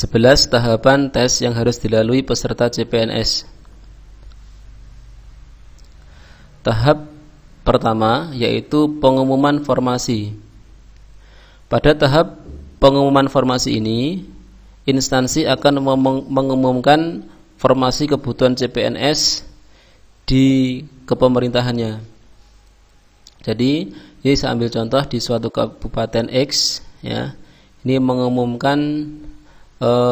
11 tahapan tes yang harus dilalui peserta CPNS. Tahap pertama yaitu pengumuman formasi. Pada tahap pengumuman formasi ini, instansi akan mengumumkan formasi kebutuhan CPNS di kepemerintahannya. Jadi, ini saya ambil contoh di suatu kabupaten X, ya. Ini mengumumkan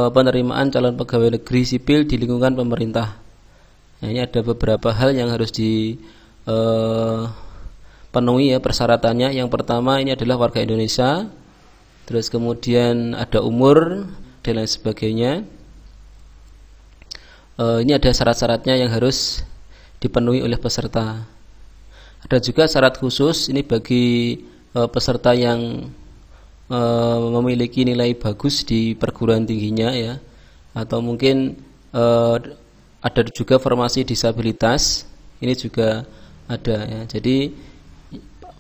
penerimaan calon pegawai negeri sipil di lingkungan pemerintah. Nah, ini ada beberapa hal yang harus dipenuhi ya persyaratannya. Yang pertama ini adalah warga Indonesia, terus kemudian ada umur dan lain sebagainya. Ini ada syarat-syaratnya yang harus dipenuhi oleh peserta. Ada juga syarat khusus ini bagi peserta yang memiliki nilai bagus di perguruan tingginya ya, atau mungkin ada juga formasi disabilitas, ini juga ada ya. Jadi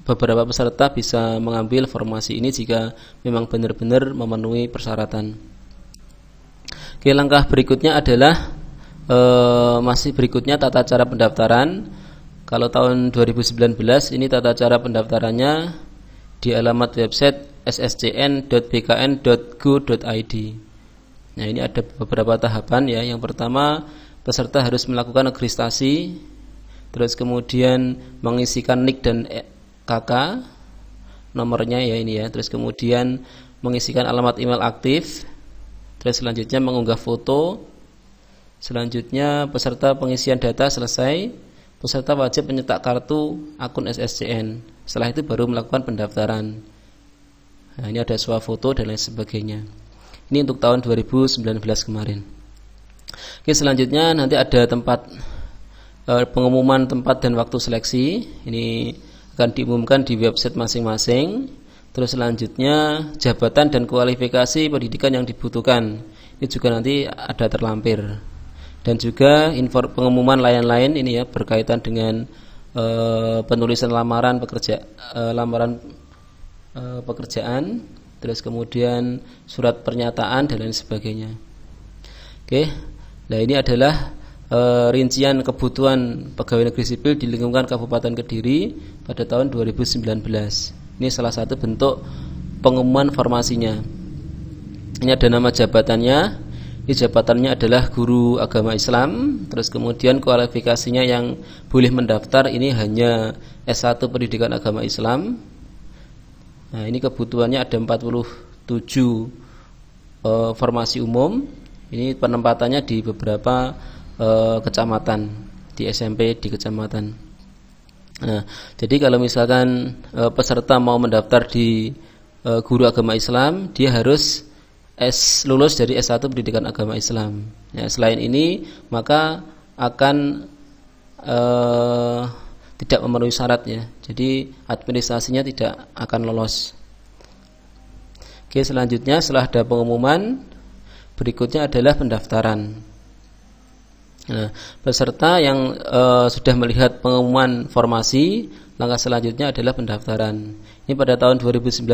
beberapa peserta bisa mengambil formasi ini jika memang benar-benar memenuhi persyaratan. Oke, langkah berikutnya adalah masih berikutnya tata cara pendaftaran. Kalau tahun 2019 ini tata cara pendaftarannya di alamat website sscn.bkn.go.id. Nah, ini ada beberapa tahapan ya. Yang pertama, peserta harus melakukan registrasi, terus kemudian mengisikan NIK dan KK nomornya ya ini ya. Terus kemudian mengisikan alamat email aktif. Terus selanjutnya mengunggah foto. Selanjutnya peserta pengisian data selesai. Peserta wajib mencetak kartu akun SSCN. Setelah itu baru melakukan pendaftaran. Nah, ini ada swafoto dan lain sebagainya. Ini untuk tahun 2019 kemarin. Oke, selanjutnya nanti ada tempat pengumuman tempat dan waktu seleksi. Ini akan diumumkan di website masing-masing. Terus selanjutnya jabatan dan kualifikasi pendidikan yang dibutuhkan. Ini juga nanti ada terlampir. Dan juga pengumuman lain-lain ini ya berkaitan dengan penulisan lamaran pekerjaan, terus kemudian surat pernyataan dan lain sebagainya. Oke, nah ini adalah rincian kebutuhan pegawai negeri sipil di lingkungan Kabupaten Kediri pada tahun 2019. Ini salah satu bentuk pengumuman formasinya. Ini ada nama jabatannya. Ini jabatannya adalah guru agama Islam. Terus kemudian kualifikasinya yang boleh mendaftar ini hanya S1 Pendidikan Agama Islam. Nah, ini kebutuhannya ada 47 formasi umum. Ini penempatannya di beberapa kecamatan, di SMP di kecamatan. Nah, jadi kalau misalkan peserta mau mendaftar di guru agama Islam, dia harus lulus dari S1 Pendidikan Agama Islam. Ya, selain ini maka akan tidak memenuhi syarat ya. Jadi administrasinya tidak akan lolos. Oke, selanjutnya setelah ada pengumuman, berikutnya adalah pendaftaran. Nah, peserta yang sudah melihat pengumuman formasi, langkah selanjutnya adalah pendaftaran. Ini pada tahun 2019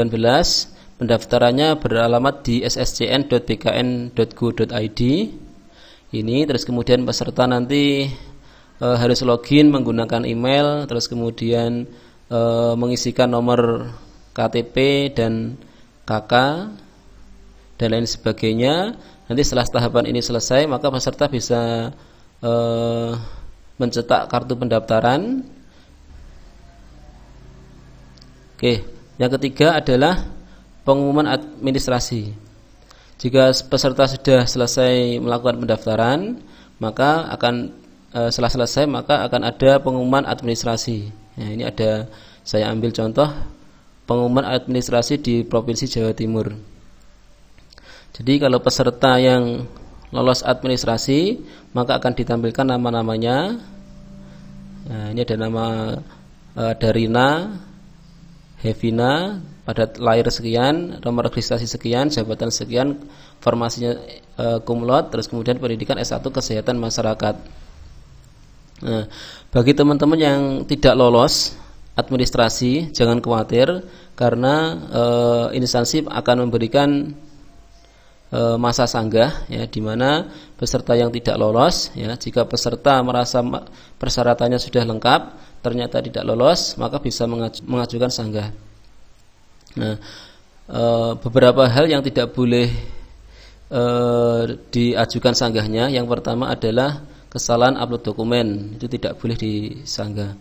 pendaftarannya beralamat di sscn.bkn.go.id. Ini terus kemudian peserta nanti harus login menggunakan email, terus kemudian mengisikan nomor KTP dan KK dan lain sebagainya. Nanti setelah tahapan ini selesai, maka peserta bisa mencetak kartu pendaftaran. Oke, yang ketiga adalah pengumuman administrasi. Jika peserta sudah selesai melakukan pendaftaran, maka setelah selesai maka akan ada pengumuman administrasi. Nah, ini ada saya ambil contoh pengumuman administrasi di Provinsi Jawa Timur. Jadi kalau peserta yang lolos administrasi, maka akan ditampilkan nama-namanya. Nah, ini ada nama Darina Hevina, pada lahir sekian, nomor registrasi sekian, jabatan sekian, formasinya cum laude, terus kemudian pendidikan S1 Kesehatan Masyarakat. Nah, bagi teman-teman yang tidak lolos administrasi, jangan khawatir karena instansi akan memberikan masa sanggah, ya, di mana peserta yang tidak lolos, ya, jika peserta merasa persyaratannya sudah lengkap ternyata tidak lolos, maka bisa mengajukan sanggah. Nah, beberapa hal yang tidak boleh diajukan sanggahnya, yang pertama adalah kesalahan upload dokumen, itu tidak boleh disanggah.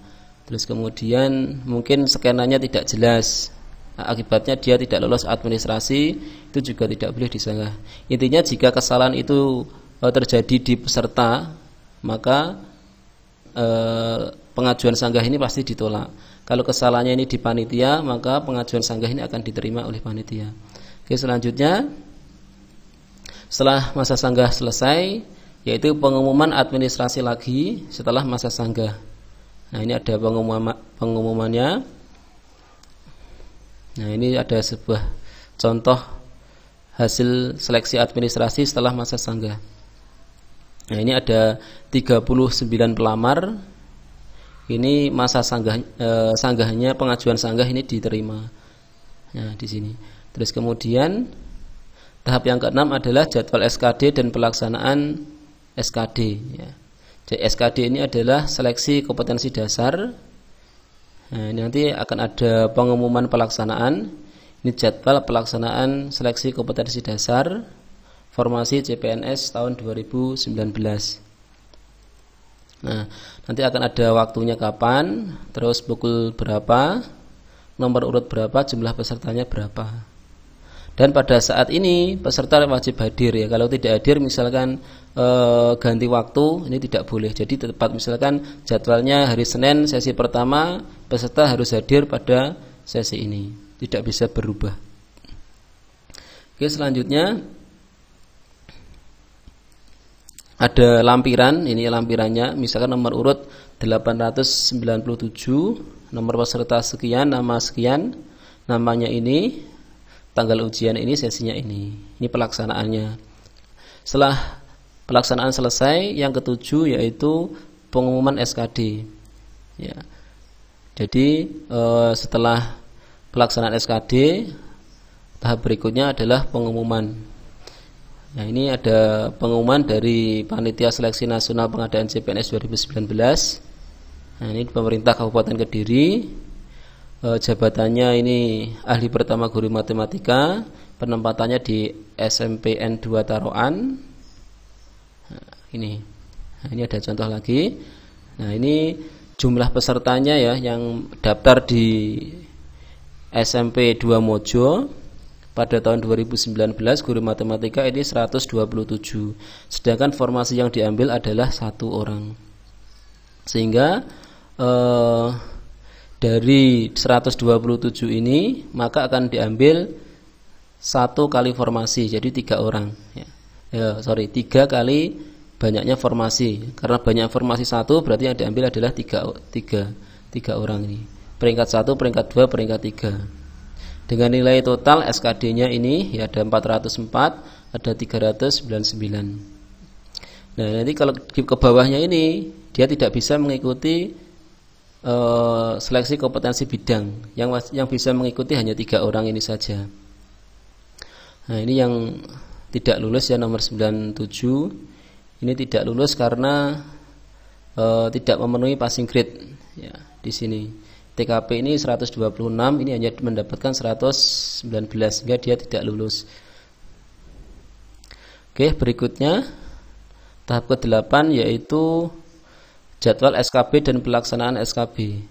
Terus kemudian mungkin skenanya tidak jelas, akibatnya dia tidak lolos administrasi, itu juga tidak boleh disanggah. Intinya jika kesalahan itu terjadi di peserta, maka pengajuan sanggah ini pasti ditolak. Kalau kesalahannya ini di panitia, maka pengajuan sanggah ini akan diterima oleh panitia. Oke, selanjutnya setelah masa sanggah selesai, yaitu pengumuman administrasi lagi setelah masa sanggah. Nah, ini ada pengumumannya. Nah, ini ada sebuah contoh hasil seleksi administrasi setelah masa sanggah. Nah, ini ada 39 pelamar. Ini masa sanggahnya, pengajuan sanggah ini diterima. Nah, di sini. Terus kemudian tahap yang keenam adalah jadwal SKD dan pelaksanaan SKD, ya. Jadi SKD ini adalah seleksi kompetensi dasar. Nah, ini nanti akan ada pengumuman pelaksanaan. Ini jadwal pelaksanaan seleksi kompetensi dasar formasi CPNS tahun 2019. Nah, nanti akan ada waktunya kapan, terus pukul berapa, nomor urut berapa, jumlah pesertanya berapa. Dan pada saat ini peserta wajib hadir, ya. Kalau tidak hadir misalkan ganti waktu, ini tidak boleh. Jadi tepat misalkan jadwalnya hari Senin sesi pertama, peserta harus hadir pada sesi ini, tidak bisa berubah. Oke, selanjutnya ada lampiran. Ini lampirannya, misalkan nomor urut 897, nomor peserta sekian, nama sekian, namanya ini, tanggal ujian ini, sesinya ini. Ini pelaksanaannya. Setelah pelaksanaan selesai, yang ketujuh yaitu pengumuman SKD, ya. Jadi setelah pelaksanaan SKD, tahap berikutnya adalah pengumuman. Nah, ini ada pengumuman dari Panitia Seleksi Nasional Pengadaan CPNS 2019. Nah, ini pemerintah Kabupaten Kediri. Jabatannya ini ahli pertama guru matematika, penempatannya di SMPN 2 Taroan. Nah, ini ada contoh lagi. Nah, ini jumlah pesertanya, ya, yang daftar di SMP 2 Mojo pada tahun 2019 guru matematika ini 127. Sedangkan formasi yang diambil adalah 1 orang. Sehingga dari 127 ini maka akan diambil 1 kali formasi, jadi 3 orang, ya. 3 kali banyaknya formasi. Karena banyak formasi 1, berarti yang diambil adalah 3 orang ini. Peringkat 1, peringkat 2, peringkat 3. Dengan nilai total SKD-nya ini, ya, ada 404, ada 399. Nah, nanti kalau ke bawahnya ini dia tidak bisa mengikuti seleksi kompetensi bidang. Yang bisa mengikuti hanya 3 orang ini saja. Nah, ini yang tidak lulus, ya, nomor 97. Ini tidak lulus karena tidak memenuhi passing grade, ya, di sini. TKP ini 126, ini hanya mendapatkan 119, sehingga dia tidak lulus. Oke, berikutnya tahap ke-8 yaitu jadwal SKB dan pelaksanaan SKB.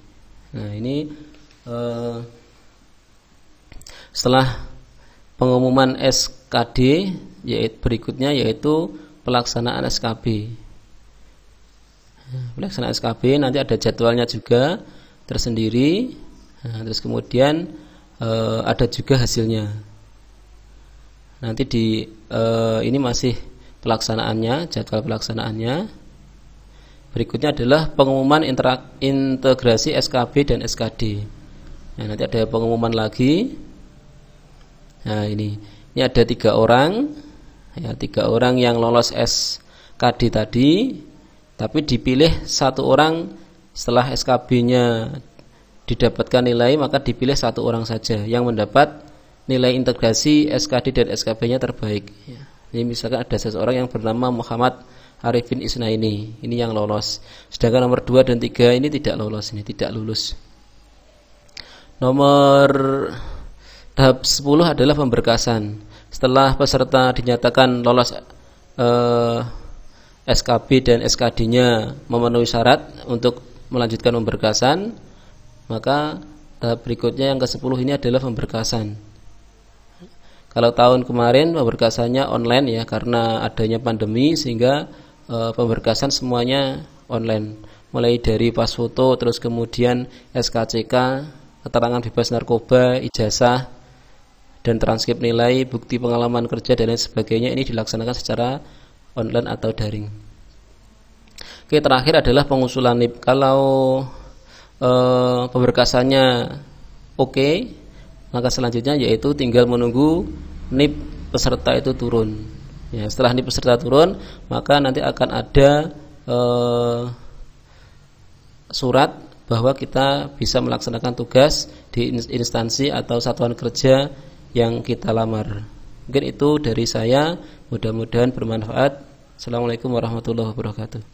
Nah, ini setelah pengumuman SKD, yaitu berikutnya yaitu pelaksanaan SKB. Pelaksanaan SKB nanti ada jadwalnya juga tersendiri. Nah, terus kemudian ada juga hasilnya. Nanti ini masih pelaksanaannya, jadwal pelaksanaannya. Berikutnya adalah pengumuman integrasi SKB dan SKD. Nah, nanti ada pengumuman lagi. Nah, ini ada 3 orang, ya, 3 orang yang lolos SKD tadi, tapi dipilih 1 orang setelah SKB-nya didapatkan nilai, maka dipilih 1 orang saja yang mendapat nilai integrasi SKD dan SKB-nya terbaik, ya. Ini misalkan ada seseorang yang bernama Muhammad Arifin Isnaini, ini yang lolos. Sedangkan nomor 2 dan 3 ini tidak lolos, ini tidak lulus. Nomor tahap 10 adalah pemberkasan. Setelah peserta dinyatakan lolos SKB dan SKD-nya memenuhi syarat untuk melanjutkan pemberkasan, maka tahap berikutnya yang ke-10 ini adalah pemberkasan. Kalau tahun kemarin pemberkasannya online ya, karena adanya pandemi sehingga pemberkasan semuanya online. Mulai dari pas foto, terus kemudian SKCK, keterangan bebas narkoba, ijazah, dan transkrip nilai, bukti pengalaman kerja dan lain sebagainya, ini dilaksanakan secara online atau daring. Oke, terakhir adalah pengusulan NIP. Kalau pemberkasannya oke, maka selanjutnya yaitu tinggal menunggu NIP peserta itu turun. Ya, setelah NIP peserta turun, maka nanti akan ada surat bahwa kita bisa melaksanakan tugas di instansi atau satuan kerja yang kita lamar. Mungkin itu dari saya, mudah-mudahan bermanfaat. Assalamualaikum warahmatullahi wabarakatuh.